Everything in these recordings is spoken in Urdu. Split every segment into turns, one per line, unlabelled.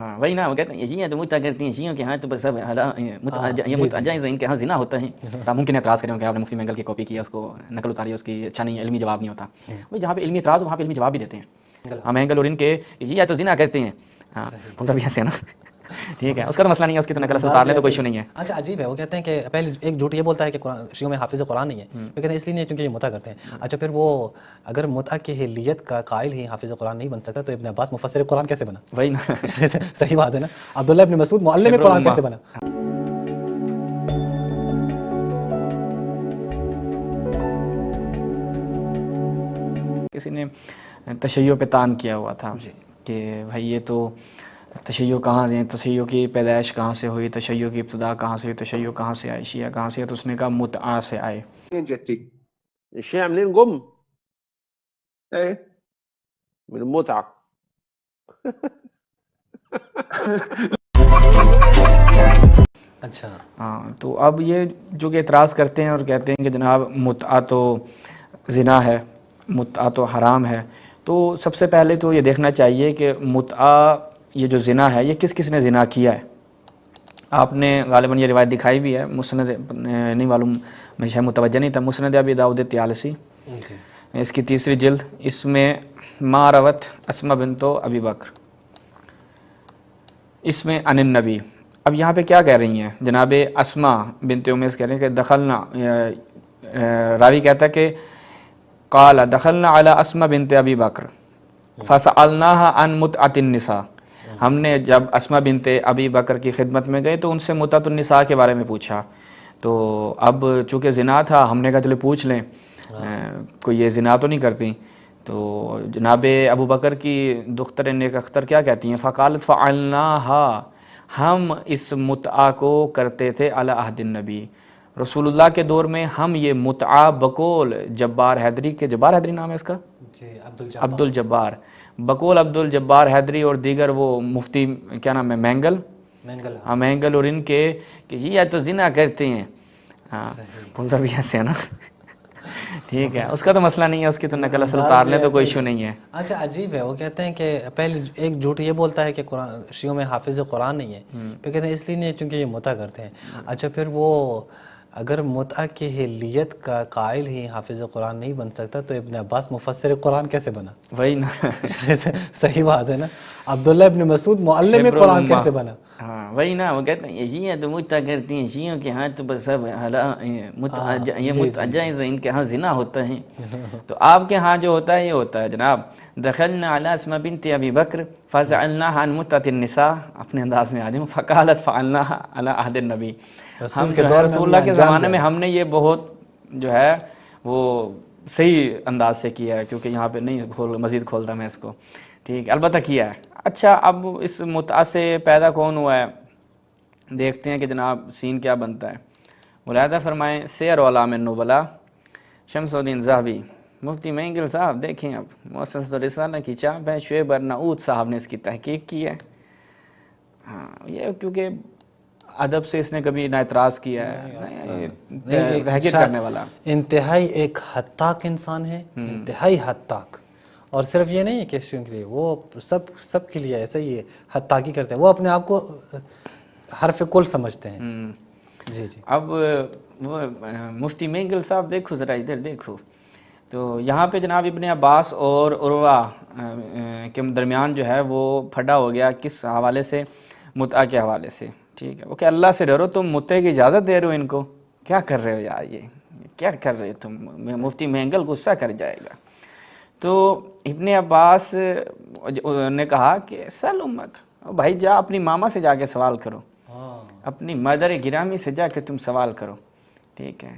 ہاں وہی نا، وہ کہتے ہیں یہ تو متع کرتی ہیں شیعوں کے ہاں تو بس سب یہ متع جائز ہے، ان کے ہاں زنا ہوتا ہے. آپ ممکن اعتراض کریں کہ آپ نے مفتی مینگل کی کاپی کی ہے، اس کو نقل اتاری ہے اس کی، اچھا نہیں ہے، علمی جواب نہیں ہوتا. بھائی جہاں پہ علمی اعتراض ہو وہاں پہ علمی جواب بھی دیتے ہیں. ہاں مینگل اور ان کے یہ تو زنا کرتے ہیں. ہاں بولتا بھی ایسے ہے نا. ٹھیک ہے، اس کا تو مسئلہ نہیں ہے، اس کی تو نقل اصل اتار لیں تو کوئی ایشو نہیں ہے.
اچھا عجیب ہے، وہ کہتے ہیں کہ پہلے ایک جھوٹ یہ بولتا ہے کہ شیعوں میں حافظ قرآن نہیں ہے، وہ کہتے ہیں اس لیے نہیں ہے کیونکہ یہ متع کرتے ہیں. اچھا پھر وہ اگر متع کی اہلیت کا قائل ہی حافظ قرآن نہیں بن سکتا تو ابن عباس مفسر قرآن کیسے بنا؟
وہی نا،
صحیح بات ہے نا. عبداللہ ابن مسعود معلم قرآن کیسے بنا؟
کسی نے تشیع پہ طعن کیا ہوا تھا کہ بھائی یہ تو تشیع کہاں سے، تشیع کی پیدائش کہاں سے ہوئی، تشیع کی ابتدا کہاں سے ہوئی، تشیع کہاں سے آئی، شیعہ کہاں سے ہے، تو اس نے کہا متعہ سے آئے.
جتي الشيعة منين جم؟ ايه من المتعة.
اچھا
ہاں تو اب یہ جو کہ اعتراض کرتے ہیں اور کہتے ہیں کہ جناب متعہ تو زنا ہے، متعہ تو حرام ہے. تو سب سے پہلے تو یہ دیکھنا چاہیے کہ متعہ یہ جو زنا ہے یہ کس کس نے زنا کیا ہے. آپ نے غالباً یہ روایت دکھائی بھی ہے، مسند نہیں معلوم، میں شاید متوجہ نہیں تھا، مسند ابی داؤد الطیالسی اس کی 3 جلد، اس میں ما روت اسماء بنت ابی بکر، اس میں عن النبی. اب یہاں پہ کیا کہہ رہی ہیں جناب اسماء بنت امیس، کہہ رہے ہیں کہ دخلنا، راوی کہتا ہے کہ قال دخلنا علی اسماء بنت ابی بکر فسألناها عن متعة النساء. ہم نے جب اسماء بنت ابی بکر کی خدمت میں گئے تو ان سے متعۃ النساء کے بارے میں پوچھا. تو اب چونکہ زنا تھا ہم نے کہا چلے پوچھ لیں، کوئی یہ زنا تو نہیں کرتی. تو جناب ابو بکر کی دختر نیک اختر کیا کہتی ہیں، فقالت فعلناها، ہم اس متعہ کو کرتے تھے علی عہد النبی، رسول اللہ کے دور میں ہم یہ متعہ بقول جبار حیدری کے، جبار حیدری نام ہے اس کا،
جی
عبد الجبار، بقول عبد الجبار حیدری اور دیگر وہ مفتی کیا نام ہے مینگل، ہاں مینگل اور ان کے کہ یہ تو زنا کرتے ہیں. ہاں بولتا بھی ایسے ہے نا. ٹھیک ہے، اس کا تو مسئلہ نہیں ہے، اس کی تو نقل اصل اتار لیں تو کوئی ایشو نہیں ہے.
اچھا عجیب ہے، وہ کہتے ہیں کہ پہلے ایک جھوٹ یہ بولتا ہے کہ شیعوں میں حافظ قرآن نہیں ہے، پھر کہتے ہیں اس لیے نہیں ہے کیونکہ یہ متع کرتے ہیں. اچھا پھر وہ اگر متع کی اہلیت کا قائل ہی حافظ قرآن نہیں بن سکتا تو ابن عباس مفسر قرآن کیسے بنا؟
وہی نا.
صحیح بات ہے نا. عبداللہ ابن مسعود معلم قرآن کیسے بنا؟
ہاں وہی نا، وہ کہتے ہیں یہ تو متع کرتی ہیں شیعوں کے ہاں تو بس سب یہ متع جائز ہے، ان کے ہاں زنا ہوتا ہے. تو آپ کے ہاں جو ہوتا ہے یہ ہوتا ہے جناب دخلنا علی اسماء بنت ابی بکر فسألناها عن متعة النساء، اپنے انداز میں آ جاؤں، فقالت فعلناها علی عہد النبی. ہم جو ہے رسول اللہ کے زمانے میں ہم نے یہ بہت جو ہے وہ صحیح انداز سے کیا ہے، کیونکہ یہاں پہ نہیں مزید کھولتا میں اس کو. ٹھیک ہے، البتہ کیا ہے. اچھا اب اس متعہ سے پیدا کون ہوا ہے، دیکھتے ہیں کہ جناب سین کیا بنتا ہے. ملاحظہ فرمائیں سیر اعلام النبلاء، شمس الدین ذہبی، مفتی مینگل صاحب دیکھیں، اب مؤسسۃ الرسالہ کی چاپ ہے، شعیب ارناؤوط صاحب نے اس کی تحقیق کی ہے. ہاں یہ کیونکہ ادب سے اس نے کبھی نہ اعتراض کیا ہے، تحقیق کرنے والا
انتہائی ایک حد تک انسان ہے، انتہائی حد تک. اور صرف یہ نہیں ہے کہ شیعوں کے لیے، وہ سب کے لیے ایسا ہی ہے، حد تاکی کرتے ہیں، وہ اپنے آپ کو حرف کل سمجھتے ہیں. جی جی.
اب وہ مفتی مینگل صاحب دیکھو ذرا ادھر دیکھو، تو یہاں پہ جناب ابن عباس اور عروہ کے درمیان جو ہے وہ پھٹا ہو گیا، کس حوالے سے، متعہ کے حوالے سے. ٹھیک ہے، وہ کہ اللہ سے ڈرو، تم متعے کی اجازت دے رہے ہو ان کو، کیا کر رہے ہو یار، یہ کیا کر رہے ہو تم. مفتی مینگل غصہ کر جائے گا. تو ابن عباس نے کہا کہ سل امک، بھائی جا اپنی ماما سے جا کے سوال کرو، اپنی مدر گرامی سے جا کے تم سوال کرو. ٹھیک ہے،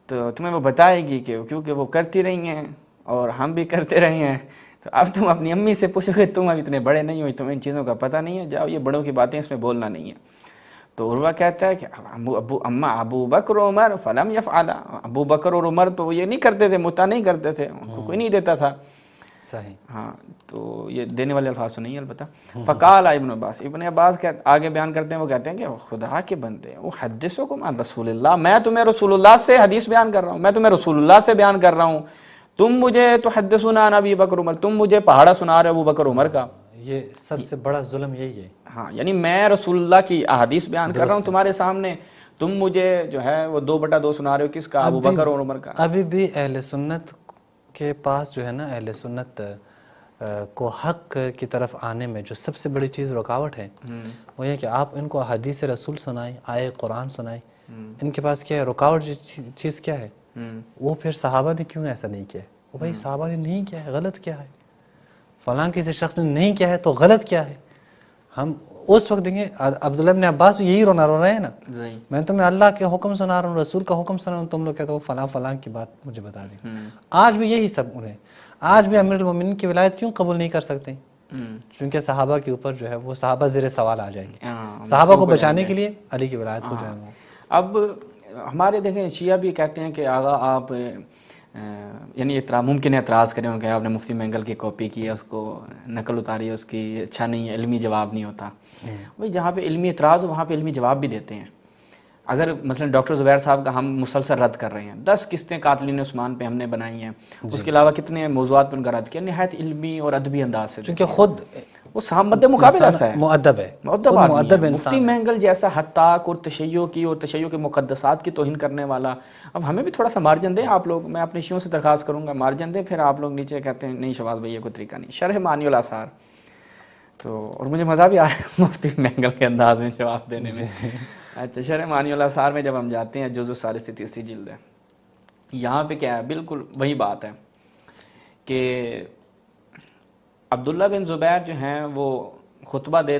تو تمہیں وہ بتائے گی کہ کیونکہ وہ کرتی رہی ہیں اور ہم بھی کرتے رہے ہیں. تو اب تم اپنی امی سے پوچھو کہ تم اب اتنے بڑے نہیں ہوئے، تمہیں ان چیزوں کا پتہ نہیں ہے، جاؤ یہ بڑوں کی باتیں اس میں بولنا نہیں ہے. تو عروہ کہتا ہے کہ ابو بکر و عمر فلم یفعلا، ابو بکر اور عمر تو یہ نہیں کرتے تھے، متعہ نہیں کرتے تھے، ان کو کوئی نہیں دیتا تھا.
صحیح.
ہاں تو یہ دینے والے الفاظ تو نہیں ہے البتہ. فقال ابن عباس آگے بیان کرتے ہیں، وہ کہتے ہیں کہ خدا کے بندے، وہ حدثکم عن رسول اللہ، میں تمہیں رسول اللہ سے حدیث بیان کر رہا ہوں، میں تمہیں رسول اللہ سے بیان کر رہا ہوں، تم مجھے تحدثون عن ابی بکر عمر، تم مجھے پہاڑا سنا رہے ہو ابو بکر عمر کا.
یہ سب سے بڑا ظلم یہی ہے.
ہاں یعنی میں رسول اللہ کی احادیث بیان کر رہا ہوں تمہارے سامنے، تم مجھے جو ہے وہ 2/2 سنا رہے ہو. کس کا؟ ابو بکر اور عمر کا.
ابھی بھی اہل سنت کے پاس جو ہے نا، اہل سنت کو حق کی طرف آنے میں جو سب سے بڑی چیز رکاوٹ ہے وہ یہ کہ آپ ان کو حدیث رسول سنائیں، آئے قرآن سنائیں. ان کے پاس کیا ہے رکاوٹ؟ چیز کیا ہے؟ وہ پھر صحابہ نے کیوں ایسا نہیں کیا؟ وہ بھائی صحابہ نے نہیں کیا ہے، غلط کیا ہے؟ فلاں کسی شخص نے نہیں کیا ہے تو غلط کیا ہے؟ ہم اس وقت دیکھیں عبداللہ ابن عباس یہی رو رہے ہیں نا، میں تمہیں اللہ کے حکم سنا رہا ہوں، رسول کا حکم سنا رہا ہوں، تم لوگ کہتے ہو فلاں فلاں کی بات مجھے بتا دیں. آج بھی یہی سب انہیں، آج بھی امیر المومنین کی ولایت کیوں قبول نہیں کر سکتے؟ چونکہ صحابہ کے اوپر جو ہے وہ صحابہ زیر سوال آ جائیں گے. صحابہ کو بچانے کے لیے علی کی ولایت ہو جائے گا.
اب ہمارے دیکھیں شیعہ بھی کہتے ہیں کہ آغا آپ یعنی ممکن ہے اعتراض کریں کہ آپ نے مفتی مینگل کی کاپی کی ہے، اس کو نقل اتاری ہے اس کی، اچھا نہیں ہے، علمی جواب نہیں ہوتا. بھائی جہاں پہ علمی اعتراض ہو وہاں پہ علمی جواب بھی دیتے ہیں. اگر مثلا ڈاکٹر زبیر صاحب کا ہم مسلسل رد کر رہے ہیں، 10 قسطیں قاتلین عثمان پہ ہم نے بنائی ہیں، اس کے علاوہ کتنے موضوعات پہ ان کا رد کیا نہایت علمی اور ادبی انداز سے،
چونکہ خود
وہ مد مقابل ایسا ہے،
مؤدب ہے،
مؤدب آدمی ہے. مفتی مینگل جیسا حتاق اور تشیع کی اور تشیع کے مقدسات کی توہین کرنے والا. اب ہمیں بھی تھوڑا سا مارجن دیں آپ لوگ، میں اپنے شیعوں سے درخواست کروں گا مارجن دیں. پھر آپ لوگ نیچے کہتے ہیں نہیں شہباز بھائی یہ کوئی طریقہ نہیں. شرح معانی الاثار تو، اور مجھے مزہ بھی آ رہا ہے مفتی مینگل کے انداز میں جواب دینے میں. اچھا شرح معانی الاثار میں جب ہم جاتے ہیں جزء الثالث 3 جلد ہے، یہاں پہ کیا ہے بالکل وہی بات ہے کہ عبداللہ بن زبیر جو ہیں وہ خطبہ دے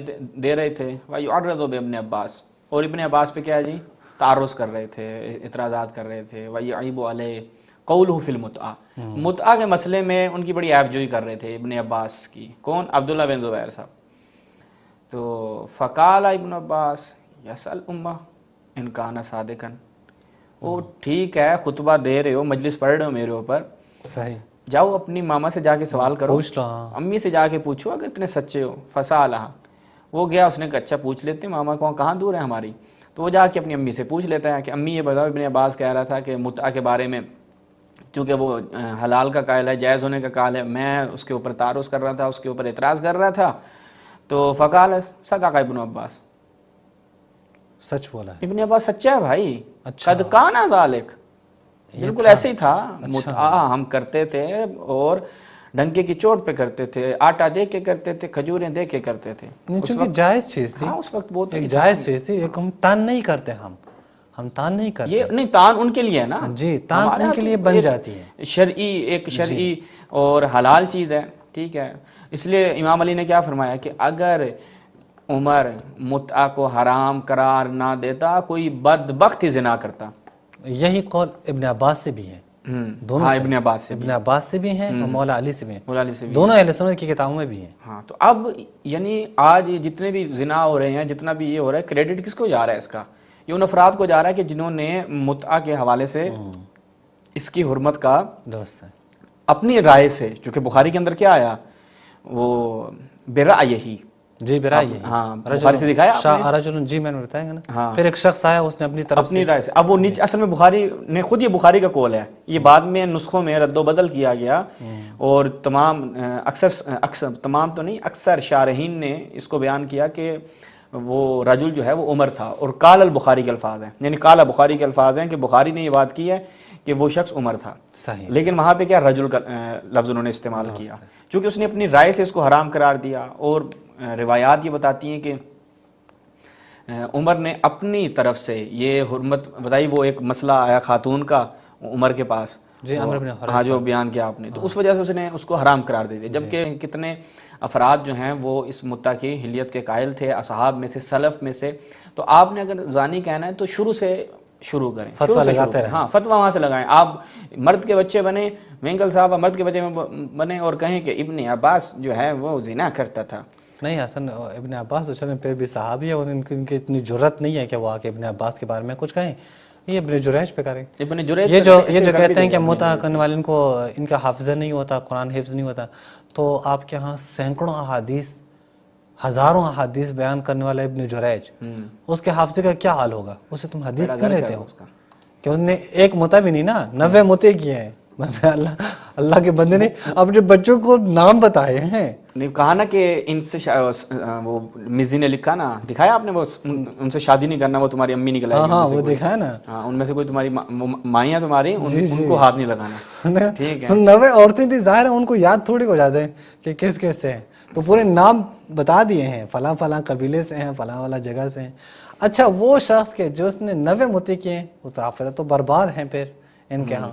رہے تھے وَيُعَرَّضُ بِابْنِ عباس، اور ابن عباس پہ کیا ہے جی تعرض کر رہے تھے، اعتراضات کر رہے تھے. وَيَعِيبُ عَلَيْهِ قَوْلُهُ فِي الْمُتْعَةِ، متعہ کے مسئلے میں ان کی بڑی عیب جوئی کر رہے تھے ابن عباس کی. کون؟ عبداللہ بن زبیر صاحب. تو فقال ابن عباس یسأل امہ ان کان صادقا، وہ ٹھیک ہے خطبہ دے رہے ہو، مجلس پڑھ رہے ہو میرے اوپر،
صحیح،
جاؤ اپنی ماما سے جا کے سوال کرو،
پوچھ لو،
امی سے جا کے پوچھو اگر اتنے سچے ہو. فسالہ، وہ گیا، اس نے کہا اچھا پوچھ لیتے ہیں، ماما کہاں دور ہے ہماری. تو وہ جا کے اپنی امی سے پوچھ لیتا ہے کہ امی یہ بتاؤ ابن عباس کہہ رہا تھا کہ متعہ کے بارے میں چونکہ وہ حلال کا قائل ہے، جائز ہونے کا قائل ہے، میں اس کے اوپر تعرض کر رہا تھا، اس کے اوپر اعتراض کر رہا تھا. تو فقال صدق ابن عباس،
سچ بولا ہے
ابن عباس سچا ہے بھائی.
اچھا،
قد کان ذالک، بالکل ایسے ہی تھا. متعہ ہم کرتے تھے اور ڈنکے کی چوٹ پہ کرتے تھے، آٹا دے کے کرتے تھے، کھجوریں دے کے کرتے تھے.
چونکہ جائز چیز تھی.
ہاں اس وقت وہ
ایک جائز چیز تھی. ایک ہم تان نہیں کرتے، ہم تان نہیں کرتے.
یہ نہیں تان ان کے لیے ہے نا
جی، تان ان کے لیے بن جاتی ہے.
شرعی ایک شرعی اور حلال چیز ہے، ٹھیک ہے. اس لیے امام علی نے کیا فرمایا کہ اگر عمر متعہ کو حرام قرار نہ دیتا کوئی بدبخت ہی زنا کرتا.
یہی قول ابن عباس سے بھی ہے. دونوں
ہاں ابن عباس سے،
ابن عباس سے بھی ہیں اور مولا علی سے بھی ہیں.
مولا علی سے بھی
دونوں اہل سنت کی کتابوں میں بھی ہیں.
ہاں تو اب یعنی آج جتنے بھی زنا ہو رہے ہیں، جتنا بھی یہ ہو رہا ہے، کریڈٹ کس کو جا رہا ہے اس کا؟ یہ ان افراد کو جا رہا ہے کہ جنہوں نے متعہ کے حوالے سے اس کی حرمت کا
درست ہے
اپنی رائے سے، چونکہ بخاری کے اندر کیا آیا وہ برأیہ ہی،
جی برائے.
ہاں بخاری سے دکھایا
شاہ رجل، جی میں نے بتایا گا نا. پھر ایک شخص آیا، اس نے اپنی طرف
اپنی رائے سے. اب وہ نیچے اصل میں بخاری نے خود، یہ بخاری کا قول ہے، یہ بعد میں نسخوں میں رد و بدل کیا گیا اور تمام اکثر تمام تو نہیں، اکثر شارحین نے اس کو بیان کیا کہ وہ رجل جو ہے وہ عمر تھا، اور قال البخاری کے الفاظ ہیں، یعنی قال بخاری کے الفاظ ہیں کہ بخاری نے یہ بات کی ہے کہ وہ شخص عمر تھا.
صحیح،
لیکن وہاں پہ کیا رجل کا لفظ انہوں نے استعمال کیا چونکہ اس نے اپنی رائے سے اس کو حرام قرار دیا. اور روایات یہ بتاتی ہیں کہ عمر نے اپنی طرف سے یہ حرمت بتائی. وہ ایک مسئلہ آیا خاتون کا عمر کے پاس،
جی عمر بن حرام،
ہاں جو بیان کیا آپ نے، تو اس وجہ سے اس نے اس کو حرام قرار دے دیا. جبکہ کتنے افراد جو ہیں وہ اس متعہ کی حلیت کے قائل تھے، اصحاب میں سے، سلف میں سے. تو آپ نے اگر زانی کہنا ہے تو شروع سے شروع کریں،
فتویٰ لگاتے رہیں.
ہاں فتویٰ وہاں سے لگائیں. آپ مرد کے بچے بنے، مینگل صاحب مرد کے بچے بنے اور کہیں کہ ابن عباس جو ہے وہ زنا کرتا تھا. نہیں
حسن ابن عباس تو چلیں پھر بھی صحابی ہے، ان کی اتنی جرت نہیں ہے کہ وہ آ کے ابن عباس کے بارے میں کچھ کہیں. یہ ابن جریج پہ کریں.
ابن جریج
یہ جو کہتے ہیں کہ متعہ کرنے والے کو ان کا حافظہ نہیں ہوتا، قرآن حفظ نہیں ہوتا، تو آپ کے ہاں سینکڑوں احادیث، ہزاروں احادیث بیان کرنے والا ابن جریج، اس کے حافظے کا کیا حال ہوگا؟ اسے تم حدیث کیوں لیتے ہو؟ کہ انہوں نے ایک متعہ بھی نہیں نا، 90 متعے کیے ہیں. اللہ کے بندے نے اپنے بچوں کو نام بتائے ہیں.
نہیں کہا نا کہ ان سے وہ مزی نے لکھا نا، دکھایا آپ نے وہ ان سے شادی نہیں کرنا، وہ تمہاری امی نکل آئے گی،
ہاں وہ دکھایا نا،
ہاں ان میں سے کوئی تمہاری مائیں تمہاری، ان کو ہاتھ نہیں لگانا. ٹھیک ہے،
90 عورتیں تھی، ظاہر ہے ان کو یاد تھوڑی ہو جاتے ہیں کہ کس کس سے ہیں، تو پورے نام بتا دیے ہیں، فلاں فلاں قبیلے سے ہیں، فلاں والا جگہ سے ہیں. اچھا وہ شخص کے جو اس نے 90 متی کیے ہیں، وہ تو برباد ہیں پھر ان کے ہاں.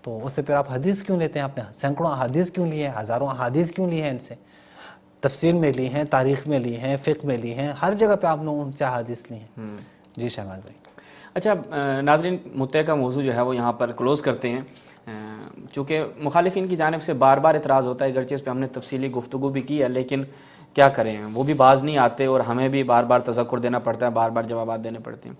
تو اس سے پھر آپ حدیث کیوں لیتے ہیں؟ آپ نے سینکڑوں حدیث کیوں لیے ہیں، ہزاروں حدیث کیوں لیے ہیں ان سے؟ تفسیر میں لی ہیں، تاریخ میں لی ہیں، فقہ میں لی ہیں، ہر جگہ پہ آپ نے ان سے حدیث لی ہیں. جی شہباز بھائی.
اچھا ناظرین، متع کا موضوع جو ہے وہ یہاں پر کلوز کرتے ہیں، چونکہ مخالفین کی جانب سے بار بار اعتراض ہوتا ہے، اگرچہ اس پہ ہم نے تفصیلی گفتگو بھی کی ہے، لیکن کیا کریں، وہ بھی باز نہیں آتے اور ہمیں بھی بار بار تذکر دینا پڑتا ہے، بار بار جوابات دینے پڑتے ہیں.